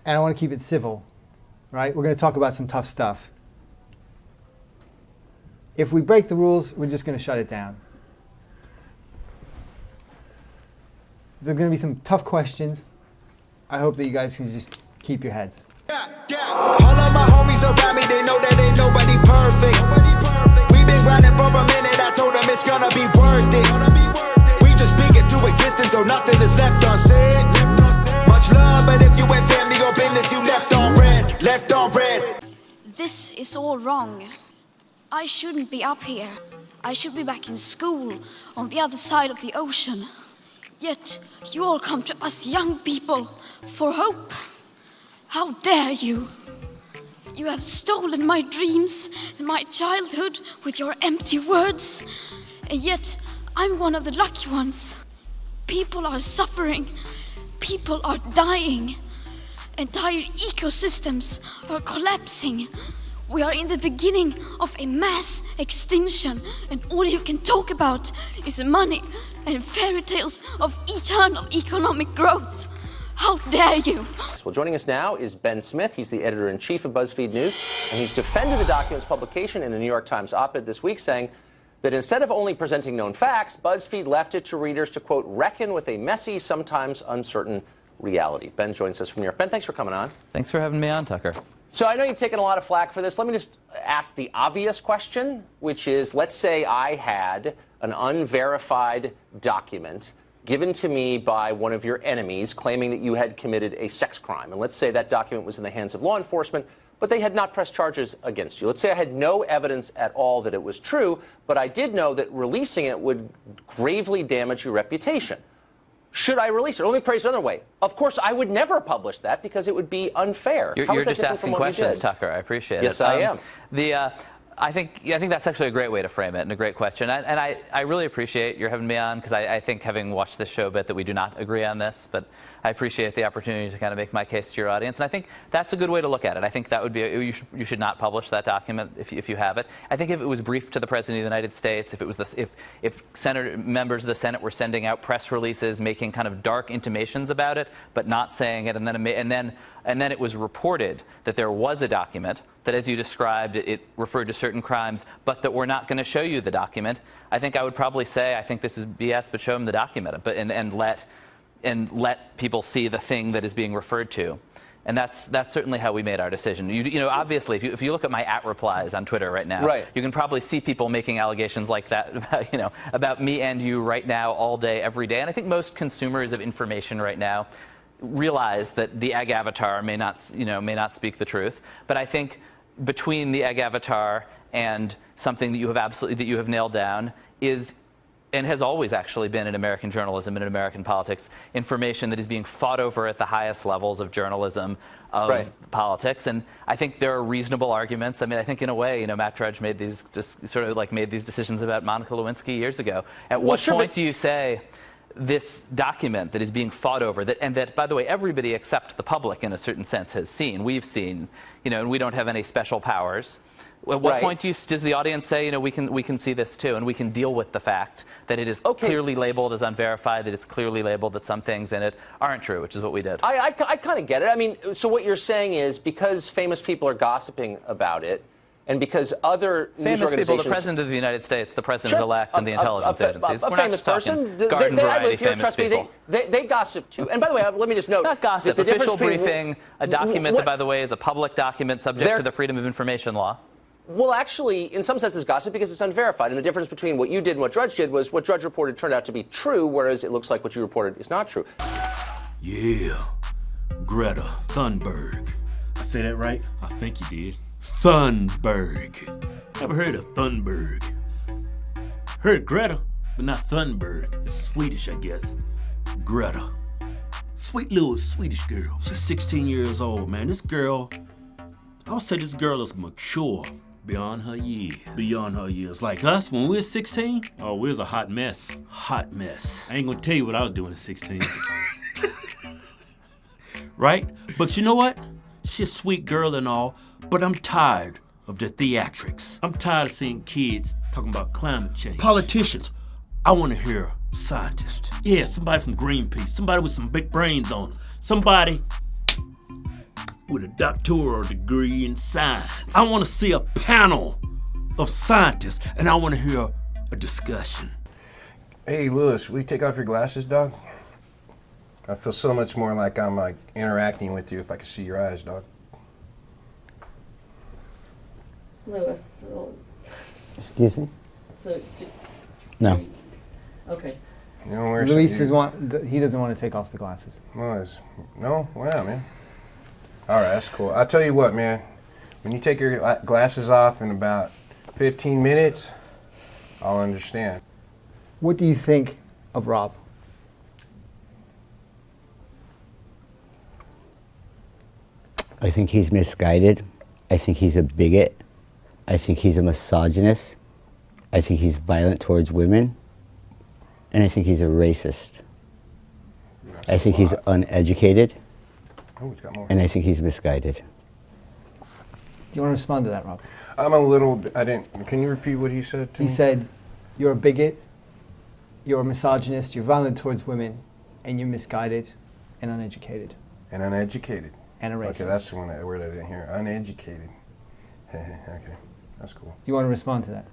and I want to keep it civil, right? We're going to talk about some tough stuff. If we break the rules, we're just going to shut it down. There are going to be some tough questions. I hope that you guys can just keep your heads. All of my homies around me, they know that ain't nobody perfect. We been grinding for a minute, I told them it's gonna be worth it. We just speak it to existence, so nothing is left unsaid. Much love, but if you ain't family or business, you left on red, left on red. This is all wrong. I shouldn't be up here. I should be back in school, on the other side of the ocean. Yet, you all come to us young people for hope. How dare you? You have stolen my dreams and my childhood with your empty words. And yet, I'm one of the lucky ones. People are suffering. People are dying. Entire ecosystems are collapsing. We are in the beginning of a mass extinction, and all you can talk about is money and fairy tales of eternal economic growth. How dare you? Well, joining us now is Ben Smith. He's the editor-in-chief of BuzzFeed News, and he's defended the document's publication in a New York Times op-ed this week, saying that instead of only presenting known facts, BuzzFeed left it to readers to, quote, reckon with a messy, sometimes uncertain reality. Ben joins us from New York. Ben, thanks for coming on. Thanks for having me on, Tucker. So I know you've taken a lot of flack for this. Let me just ask the obvious question, which is, let's say I had an unverified document given to me by one of your enemies claiming that you had committed a sex crime. And let's say that document was in the hands of law enforcement, but they had not pressed charges against you. Let's say I had no evidence at all that it was true, but I did know that releasing it would gravely damage your reputation. Should I release it? Let me phrase it another way. Of course, I would never publish that because it would be unfair. You're just asking questions, Tucker. I appreciate it. Yes, I am. I think that's actually a great way to frame it and a great question. And I really appreciate your having me on, because I think, having watched this show a bit, that we do not agree on this. But I appreciate the opportunity to kind of make my case to your audience. And I think that's a good way to look at it. I think that would be, you should not publish that document if you have it. I think if it was briefed to the President of the United States, if it was if members of the Senate were sending out press releases making kind of dark intimations about it, but not saying it, and then it was reported that there was a document that, as you described, it referred to certain crimes, but that we're not going to show you the document, I think I would probably say, I think this is BS, but show them the document, and let people see the thing that is being referred to. And that's certainly how we made our decision. You know, obviously, if you look at my @replies on Twitter right now, right, you can probably see people making allegations like that about, about me and you right now, all day, every day. And I think most consumers of information right now realize that the egg avatar may not speak the truth. But I think between the egg avatar and something that you have nailed down is, and has always actually been in American journalism and in American politics, information that is being fought over at the highest levels of journalism, of politics. And I think there are reasonable arguments. I mean, I think in a way, Matt Drudge made these decisions about Monica Lewinsky years ago. At what point do you say this document that is being fought over, and that, by the way, everybody except the public in a certain sense has seen, we've seen, and we don't have any special powers. At what point does the audience say, we can see this too, and we can deal with the fact that it is clearly labeled as unverified, that it's clearly labeled that some things in it aren't true, which is what we did. I kind of get it. I mean, so what you're saying is, because famous people are gossiping about it, and because other news organizations... People, the President of the United States, the President-elect, and the intelligence agencies. A famous person, garden variety famous people. They gossip too. And by the way, let me just note... Not gossip, official briefing, a document that, by the way, is a public document subject to the Freedom of Information law. Well, actually, in some sense, it's gossip because it's unverified. And the difference between what you did and what Drudge did was what Drudge reported turned out to be true, whereas it looks like what you reported is not true. Yeah, Greta Thunberg. I say that right? I think you did. Thunberg. Ever heard of Thunberg? Heard Greta, but not Thunberg. It's Swedish, I guess. Greta. Sweet little Swedish girl. She's 16 years old, man. This girl, I would say this girl is mature. Beyond her years. Beyond her years. Like us, when we were 16? Oh, we was a hot mess. Hot mess. I ain't gonna tell you what I was doing at 16. Right? But you know what? She's a sweet girl and all, but I'm tired of the theatrics. I'm tired of seeing kids talking about climate change. Politicians, I want to hear scientists. Yeah, somebody from Greenpeace, somebody with some big brains on them. Somebody with a doctoral degree in science. I want to see a panel of scientists, and I want to hear a discussion. Hey, Lewis, will you take off your glasses, dog? I feel so much more like I'm interacting with you if I could see your eyes, dog. Lewis, Excuse me? so, No. okay. You know where Luis he doesn't want to take off the glasses. No, why not, man? All right, that's cool. I'll tell you what, man. When you take your glasses off in about 15 minutes, I'll understand. What do you think of Rob? I think he's misguided. I think he's a bigot. I think he's a misogynist. I think he's violent towards women. And I think he's a racist. I think he's uneducated. Oh, it's got more. And I think he's misguided. Do you want to respond to that, Rob? I'm a little. I didn't. Can you repeat what he said to me? He said, you're a bigot, you're a misogynist, you're violent towards women, and you're misguided and uneducated. And uneducated. And a racist. Okay, that's the word I didn't hear. Uneducated. Okay, that's cool. Do you want to respond to that?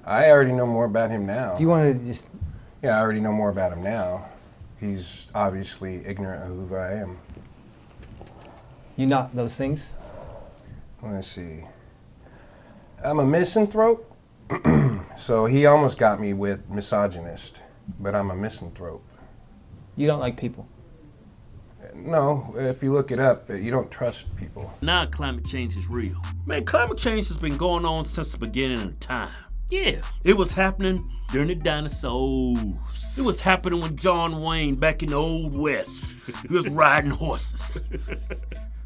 I already know more about him now. Do you want to just... Yeah, I already know more about him now. He's obviously ignorant of who I am. You're not those things? Let's see. I'm a misanthrope. So he almost got me with misogynist, but I'm a misanthrope. You don't like people? No, if you look it up, you don't trust people. Now climate change is real. Man, climate change has been going on since the beginning of time. Yeah, it was happening during the dinosaurs. It was happening when John Wayne back in the Old West, he was riding horses.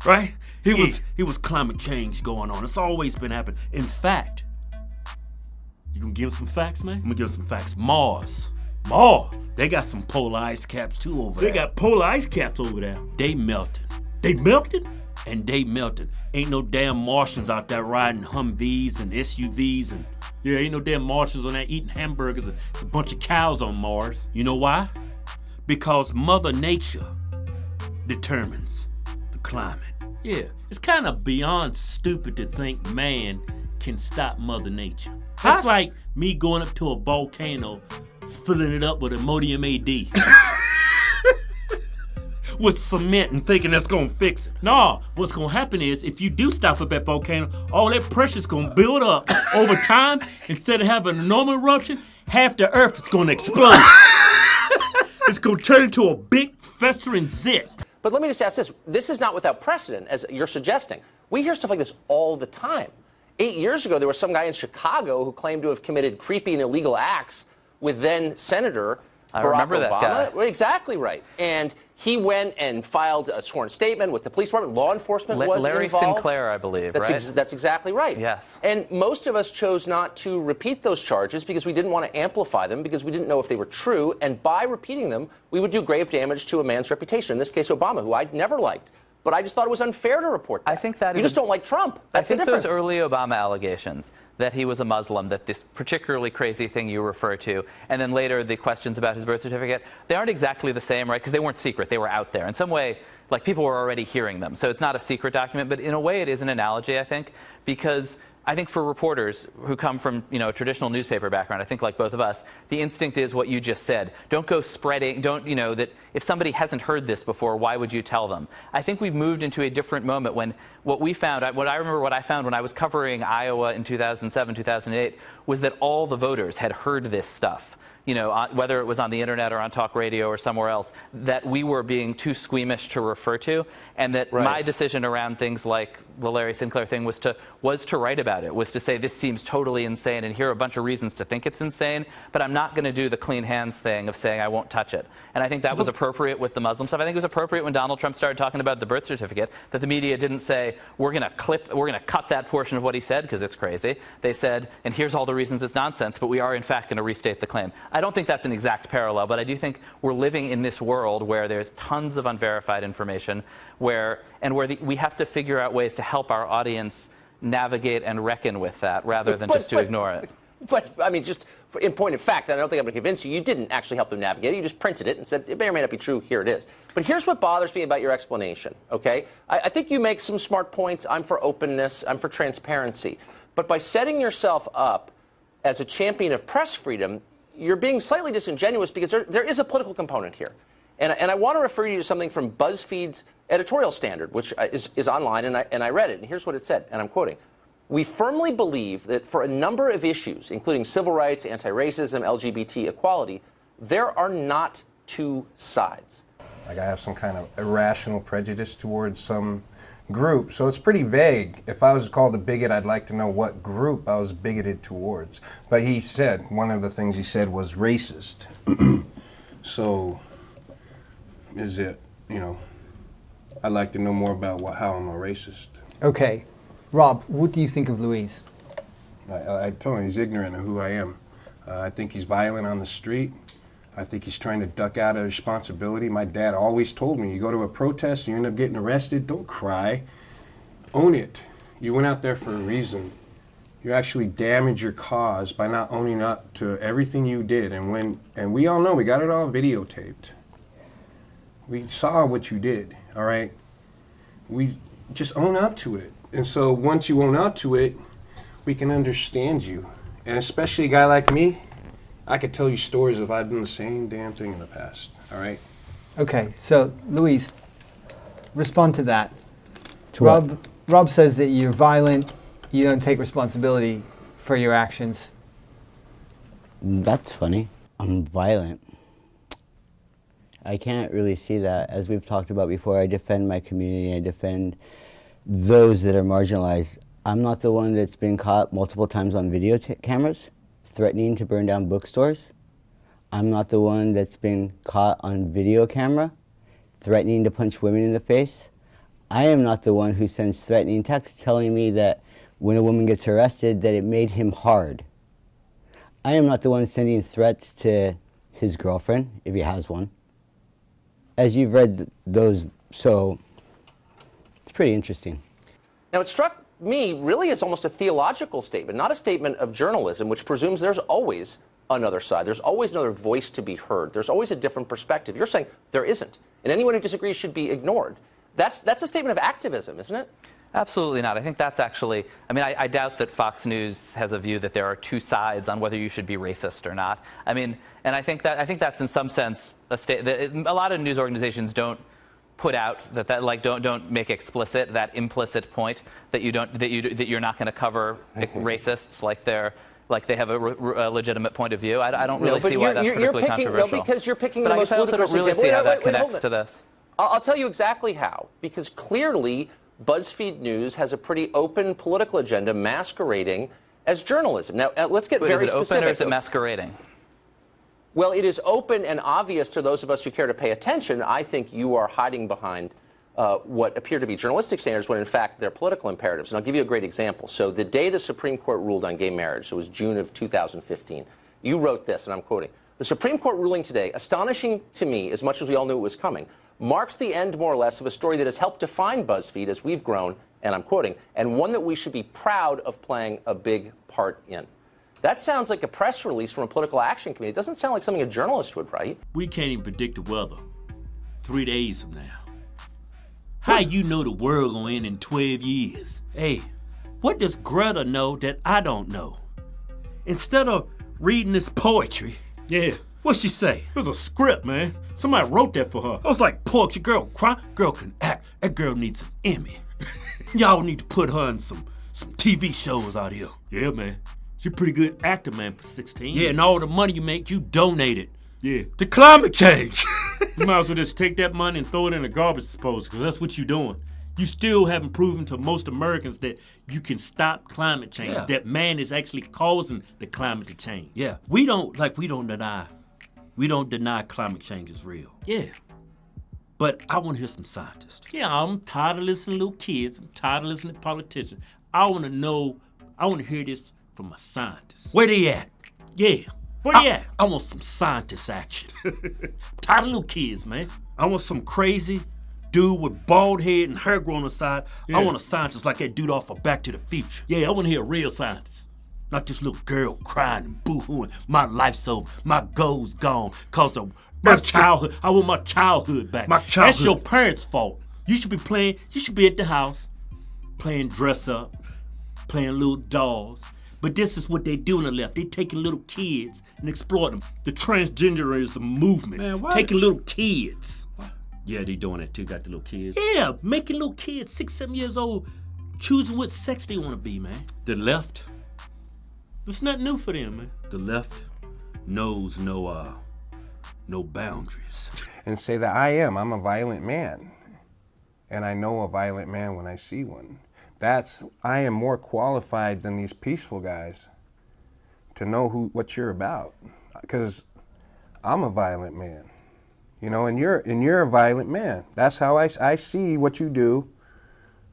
Right? He was climate change going on. It's always been happening. In fact, you gonna give some facts, man? I'm gonna give some facts. Mars. They got some polar ice caps too over there. They got polar ice caps over there. They melted. They melted? And they melted. Ain't no damn Martians out there riding Humvees and SUVs and yeah, ain't no damn Martians on there eating hamburgers and a bunch of cows on Mars. You know why? Because Mother Nature determines the climate. Yeah, it's kind of beyond stupid to think man can stop Mother Nature. That's like me going up to a volcano, filling it up with ammonium AD. With cement and thinking that's gonna fix it. No, what's gonna happen is if you do stop up that volcano, all that pressure's gonna build up over time. Instead of having a normal eruption, half the earth is gonna explode. It's gonna turn into a big festering zit. But let me just ask this. This is not without precedent, as you're suggesting. We hear stuff like this all the time. 8 years ago, there was some guy in Chicago who claimed to have committed creepy and illegal acts with then-Senator I Barack remember Obama. that guy. Exactly right. And he went and filed a sworn statement with the police department. Law enforcement was Larry involved. Sinclair, I believe, That's right? That's exactly right. Yes. And most of us chose not to repeat those charges because we didn't want to amplify them, because we didn't know if they were true. And by repeating them, we would do grave damage to a man's reputation, in this case Obama, who I'd never liked. But I just thought it was unfair to report that. I think that you is just don't like Trump. That's I think the difference. those early Obama allegations, that he was a Muslim, that this particularly crazy thing you refer to, and then later the questions about his birth certificate, they aren't exactly the same, right? Because they weren't secret. They were out there. In some way, like, people were already hearing them. So it's not a secret document, but in a way it is an analogy, I think, because I think for reporters who come from, a traditional newspaper background, I think like both of us, the instinct is what you just said. Don't go spreading, that if somebody hasn't heard this before, why would you tell them? I think we've moved into a different moment when what I found when I was covering Iowa in 2007, 2008, was that all the voters had heard this stuff. Whether it was on the internet or on talk radio or somewhere else, that we were being too squeamish to refer to, and that my decision around things like the Larry Sinclair thing was to write about it, was to say this seems totally insane, and here are a bunch of reasons to think it's insane, but I'm not going to do the clean hands thing of saying I won't touch it. And I think that was appropriate with the Muslim stuff. I think it was appropriate when Donald Trump started talking about the birth certificate, that the media didn't say we're going to cut that portion of what he said because it's crazy. They said, and here's all the reasons it's nonsense, but we are in fact going to restate the claim. I don't think that's an exact parallel, but I do think we're living in this world where there's tons of unverified information, where we have to figure out ways to help our audience navigate and reckon with that rather than just to ignore it. But, I mean, just in point of fact, I don't think I'm going to convince you, you didn't actually help them navigate it. You just printed it and said, it may or may not be true, here it is. But here's what bothers me about your explanation, okay? I think you make some smart points. I'm for openness. I'm for transparency. But by setting yourself up as a champion of press freedom, you're being slightly disingenuous because there is a political component here. And I want to refer you to something from BuzzFeed's editorial standard, which is online, and I read it. And here's what it said, and I'm quoting. We firmly believe that for a number of issues, including civil rights, anti-racism, LGBT equality, there are not two sides. Like I have some kind of irrational prejudice towards some group, so it's pretty vague. If I was called a bigot, I'd like to know what group I was bigoted towards. But he said, one of the things he said was racist. So, is it, you know, I'd like to know more about how I'm a racist. Okay. Rob, what do you think of Louise? I told him he's ignorant of who I am. I think he's violent on the street. I think he's trying to duck out of responsibility. My dad always told me, you go to a protest, you end up getting arrested, don't cry. Own it. You went out there for a reason. You actually damaged your cause by not owning up to everything you did. And we all know, we got it all videotaped. We saw what you did, all right? We just own up to it. And so once you own up to it, we can understand you. And especially a guy like me, I could tell you stories if I've done the same damn thing in the past, all right? Okay, so Louise, respond to that. To what? Rob says that you're violent, you don't take responsibility for your actions. That's funny. I'm violent. I can't really see that. As we've talked about before, I defend my community, I defend those that are marginalized. I'm not the one that's been caught multiple times on video cameras threatening to burn down bookstores. I'm not the one that's been caught on video camera threatening to punch women in the face. I am not the one who sends threatening texts telling me that when a woman gets arrested that it made him hard. I am not the one sending threats to his girlfriend, if he has one. As you've read those, so it's pretty interesting. Now, it struck me really as almost a theological statement, not a statement of journalism, which presumes there's always another side. There's always another voice to be heard. There's always a different perspective. You're saying there isn't, and anyone who disagrees should be ignored. That's a statement of activism, isn't it? Absolutely not. I think that's actually, I mean, I doubt that Fox News has a view that there are two sides on whether you should be racist or not. I mean, and I think that's in some sense a lot of news organizations don't put out don't make explicit that implicit point that you're not going to cover racists like they have a legitimate point of view. I don't really see why that's particularly controversial. No, because you're picking but the I most guess I also don't really example. see how that Wait, connects to this. I'll tell you exactly how. Because clearly, BuzzFeed News has a pretty open political agenda masquerading as journalism. Now, let's get very specific. Is it open or is it masquerading? Well, it is open and obvious to those of us who care to pay attention. I think you are hiding behind what appear to be journalistic standards when, in fact, they're political imperatives. And I'll give you a great example. So the day the Supreme Court ruled on gay marriage, so it was June of 2015, you wrote this, and I'm quoting, "The Supreme Court ruling today, astonishing to me as much as we all knew it was coming, marks the end, more or less, of a story that has helped define BuzzFeed as we've grown," and I'm quoting, "and one that we should be proud of playing a big part in." That sounds like a press release from a political action committee. It doesn't sound like something a journalist would write. We can't even predict the weather 3 days from now. How you know the world gonna end in 12 years? Hey, what does Greta know that I don't know? Instead of reading this poetry, yeah, what'd she say? It was a script, man. Somebody wrote that for her. I was like, poetry, girl cry, girl can act. That girl needs an Emmy. Y'all need to put her in some TV shows out here. Yeah, man. She's a pretty good actor, man, for 16. Yeah, and all the money you make, you donate it. Yeah. To climate change. You might as well just take that money and throw it in the garbage disposal, because that's what you're doing. You still haven't proven to most Americans that you can stop climate change, that man is actually causing the climate to change. Yeah. We don't deny climate change is real. Yeah. But I want to hear some scientists. Yeah, I'm tired of listening to little kids. I'm tired of listening to politicians. I want to hear this from a scientist. Where they at? Yeah. Where they at? I want some scientist action. Tired of little kids, man. I want some crazy dude with bald head and hair growing on the side. Yeah. I want a scientist like that dude off of Back to the Future. Yeah, I want to hear a real scientist. Not this little girl crying and boo-hooing. My life's over. My goal's gone. Cause my childhood, I want my childhood back. That's your parents' fault. You should be at the house, playing dress up, playing little dolls. But this is what they do on the left. They taking little kids and exploiting them. The transgenderism movement. Man, what? Taking little kids. Yeah, they doing it too, got the little kids. Yeah, making little kids 6, 7 years old, choosing what sex they want to be, man. The left, it's nothing new for them, man. The left knows no boundaries. And say that I'm a violent man. And I know a violent man when I see one. I am more qualified than these peaceful guys to know what you're about. Because I'm a violent man. You know, and you're a violent man. That's how I see what you do.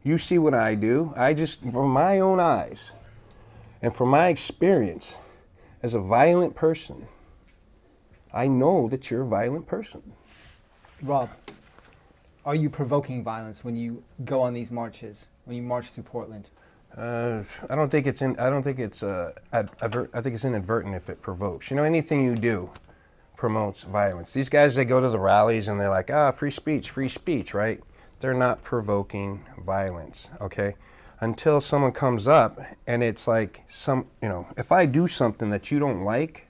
You see what I do. I just, from my own eyes and from my experience as a violent person, I know that you're a violent person. Rob, are you provoking violence when you go on these marches, when you march through Portland? I think it's inadvertent if it provokes. You know, anything you do promotes violence. These guys, they go to the rallies and they're like, free speech, right? They're not provoking violence, okay? Until someone comes up and it's like if I do something that you don't like,